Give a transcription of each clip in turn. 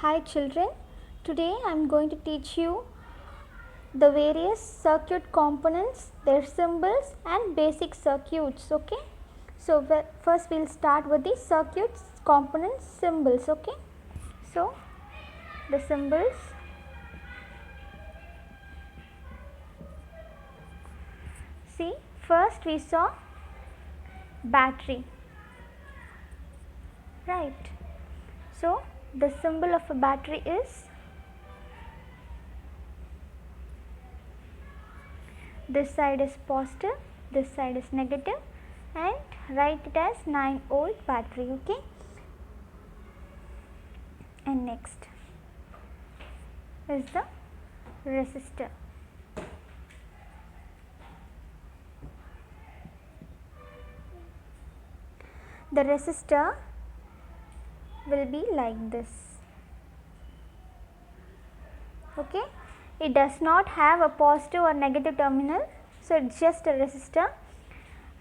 Hi children, today I am going to teach you the various circuit components, their symbols and basic circuits. Okay, so first we will start with the circuits components symbols. Okay, so the symbols, see, first we saw battery, right? So the symbol of a battery is this side is positive, this side is negative, and write it as 9-volt battery. Okay, and next is the resistor. The resistor will be like this. Okay, it does not have a positive or negative terminal, so it's just a resistor.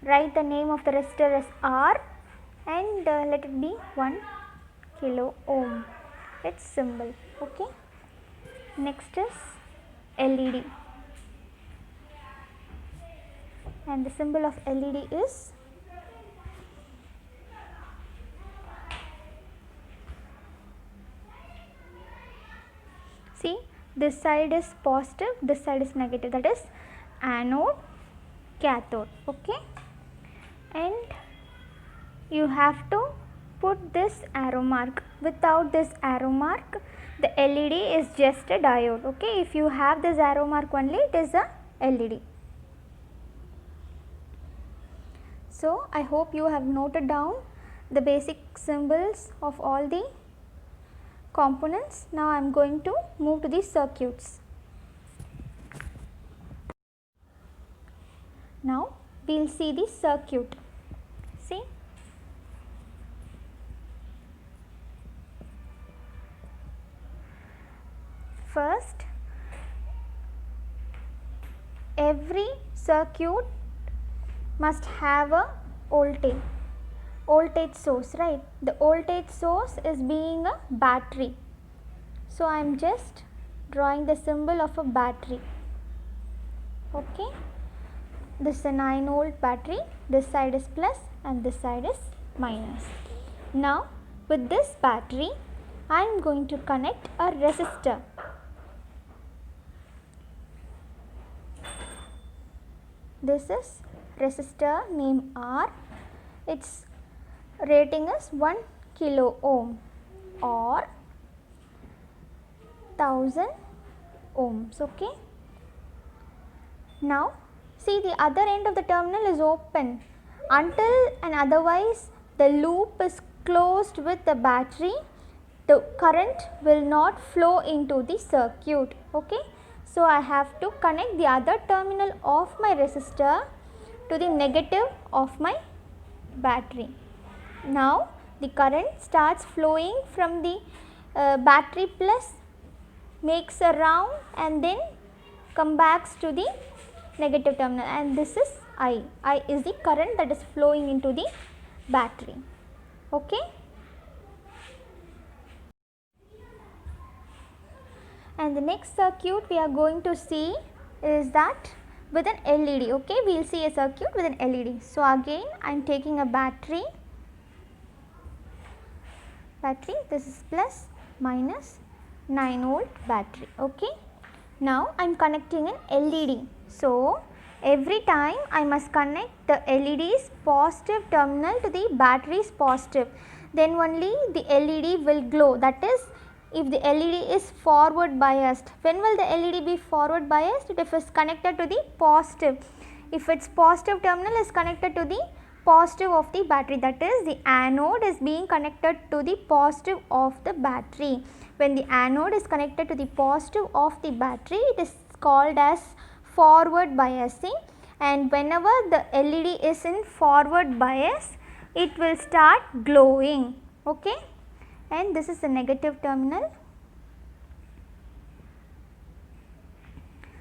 Write the name of the resistor as R and let it be 1 kilo ohm, its symbol. Okay, next is LED, and the symbol of LED is see, this side is positive, this side is negative, that is anode, cathode. Okay, and you have to put this arrow mark. Without this arrow mark, the LED is just a diode. Okay, if you have this arrow mark only, it is a LED. So I hope you have noted down the basic symbols of all the components. Now I am going to move to the circuits. Now we will see the circuit. See, first every circuit must have a voltage source, right? The voltage source is being a battery. So I am just drawing the symbol of a battery. Okay, this is a 9-volt battery, this side is plus and this side is minus. Now with this battery I am going to connect a resistor. This is resistor name R, its rating is 1 kilo ohm or 1000 ohms. Okay, now see, the other end of the terminal is open. Until and otherwise the loop is closed with the battery, the current will not flow into the circuit. Okay, so I have to connect the other terminal of my resistor to the negative of my battery. Now the current starts flowing from the battery plus, makes a round and then come back to the negative terminal, and this is I. I is the current that is flowing into the battery. Okay, and the next circuit we are going to see is that with an LED. Okay, we will see a circuit with an LED. So again I am taking a battery, this is plus minus 9-volt battery. Okay, now I am connecting an LED. So every time I must connect the LED's positive terminal to the battery's positive, then only the LED will glow. That is, if the LED is forward biased. When will the LED be forward biased? If it is connected to the positive. If its positive terminal is connected to the positive of the battery, that is, the anode is being connected to the positive of the battery. When the anode is connected to the positive of the battery, it is called as forward biasing, and whenever the LED is in forward bias, it will start glowing. Okay, and this is the negative terminal.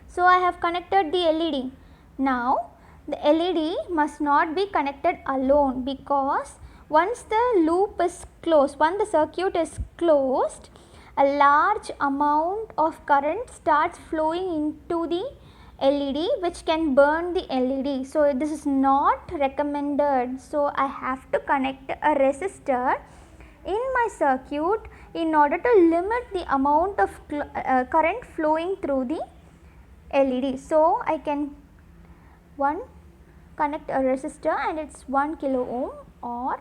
So I have connected the LED. Now the LED must not be connected alone, because once the loop is closed, once the circuit is closed, a large amount of current starts flowing into the LED, which can burn the LED. So, this is not recommended. So, I have to connect a resistor in my circuit in order to limit the amount of current flowing through the LED. So, I can connect a resistor and it is 1 kilo ohm or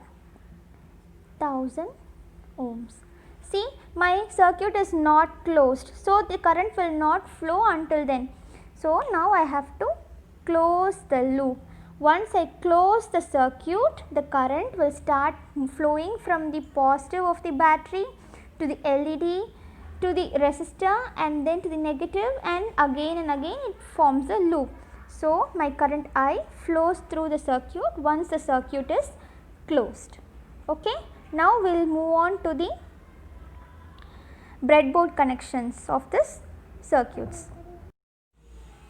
1000 ohms. See, my circuit is not closed, so the current will not flow until then. So, now I have to close the loop. Once I close the circuit, the current will start flowing from the positive of the battery to the LED to the resistor and then to the negative, and again it forms a loop. So, my current I flows through the circuit once the circuit is closed. Okay. Now, we will move on to the breadboard connections of this circuits.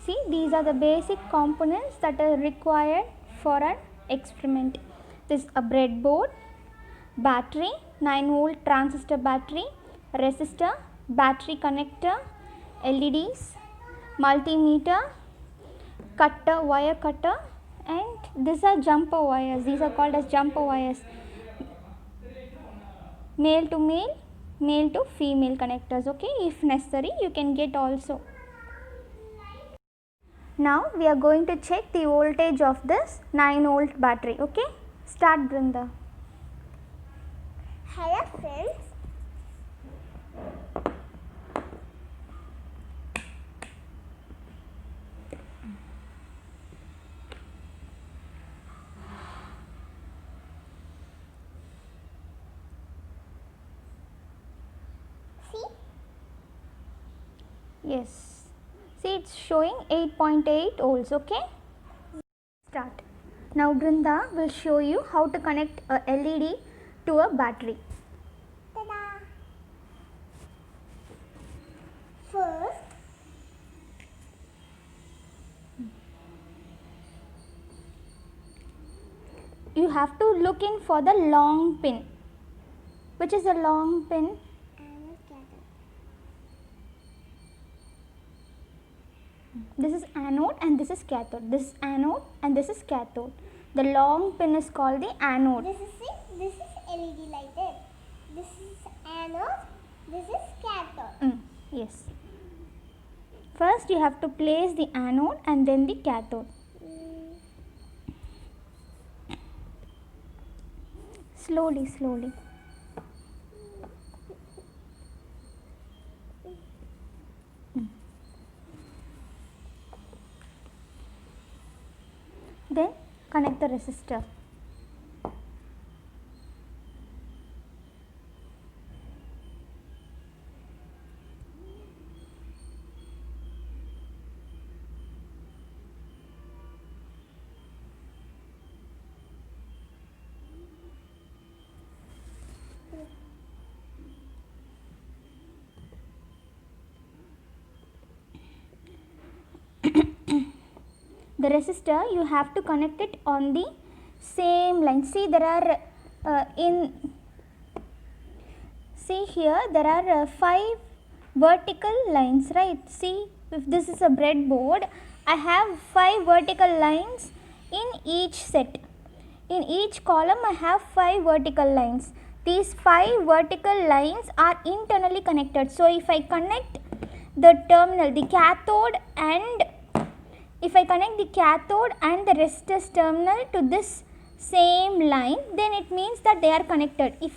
See, these are the basic components that are required for an experiment. This is a breadboard, battery, 9 volt transistor battery, resistor, battery connector, LEDs, multimeter, cutter, wire cutter, and these are jumper wires. These are called as jumper wires. Male to male, male to female connectors. Okay, if necessary you can get also. Now we are going to check the voltage of this 9 volt battery. Okay, start Brinda. Hello friends. Yes, see, it's showing 8.8 volts. Okay, start. Now Brinda will show you how to connect a LED to a battery. Ta-da! First, you have to look in for the long pin. Which is the long pin? This is anode and this is cathode. This is anode and this is cathode. The long pin is called the anode. This is LED lighted. This is anode. This is cathode. Yes. First you have to place the anode and then the cathode. Slowly, slowly. Then connect the resistor. The resistor, you have to connect it on the same line. See, there are see here there are 5 vertical lines, right? See, if this is a breadboard, I have 5 vertical lines in each set. In each column I have 5 vertical lines. These 5 vertical lines are internally connected. So, if I connect the terminal, the cathode and if I connect the cathode and the resistor's terminal to this same line, then it means that they are connected. If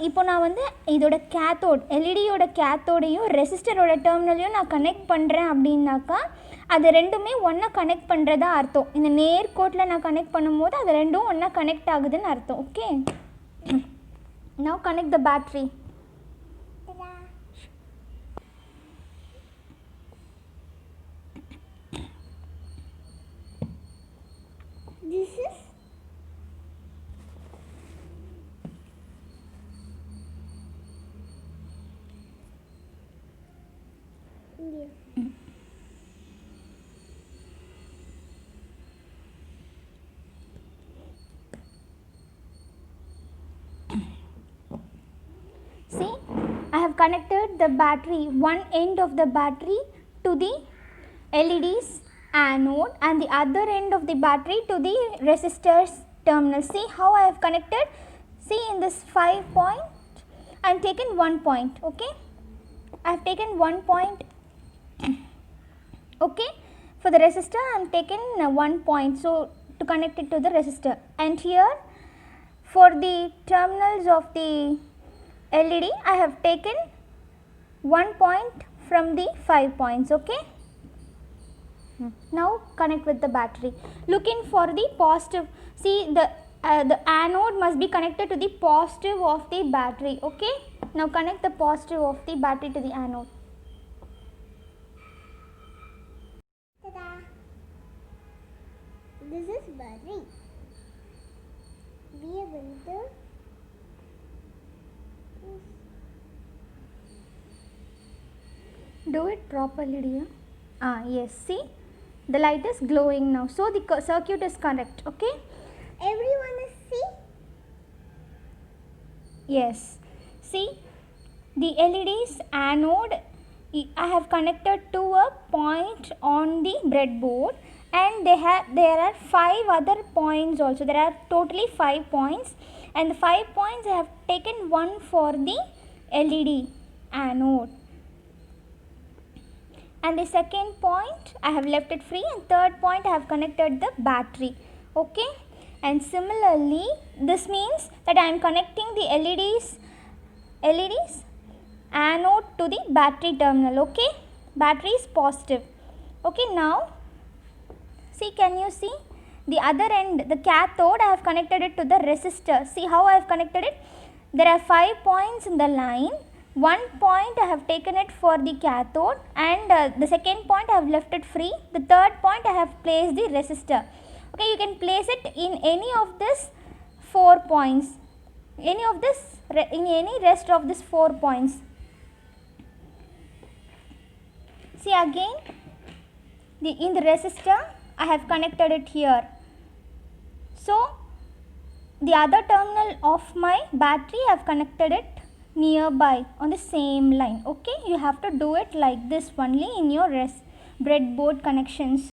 இப்போ நான் வந்து இதோட cathode எல்இடியோட கேத்தோடையும் ரெசிஸ்டரோட டெர்மினலையும் நான் connect பண்ணுறேன் அப்படின்னாக்கா அது ரெண்டுமே ஒன்றா கனெக்ட் பண்ணுறதா அர்த்தம். இந்த நேர்கோட்டில் நான் கனெக்ட் பண்ணும்போது அது ரெண்டும் ஒன்றா கனெக்ட் ஆகுதுன்னு அர்த்தம். Okay, now connect the battery. This is See, I have connected the battery, one end of the battery to the LED's anode and the other end of the battery to the resistor's terminal. See how I have connected? See, in this 5 point, I am taken 1 point, okay? I have taken 1 point, okay? For the resistor, I am taken 1 point, so to connect it to the resistor. And here, for the terminals of the LED, I have taken 1 point from the 5 points, okay? Now connect with the battery. Looking for the positive. See, the anode must be connected to the positive of the battery, okay? Now connect the positive of the battery to the anode. Ta-da! This is battery. We are going to Do it properly, dear. Yes, see, the light is glowing now, so the circuit is correct, okay? everyone is see. Yes, see, the LED's anode I have connected to a point on the breadboard, and there are 5 other points also. There are totally 5 points, and the 5 points I have taken one for the LED anode, and the second point I have left it free, and third point I have connected the battery, okay? And similarly, this means that I am connecting the LED's anode to the battery terminal, okay? Battery is positive, okay? Now see, can you see the other end, the cathode, I have connected it to the resistor. See how I have connected it? There are 5 points in the line. 1 point I have taken it for the cathode, and the second point I have left it free. The third point I have placed the resistor. Okay, you can place it in any of this 4 points, in any rest of this 4 points. See, again, in the resistor I have connected it here. So the other terminal of my battery I have connected it nearby on the same line, okay? You have to do it like this only in your breadboard connections.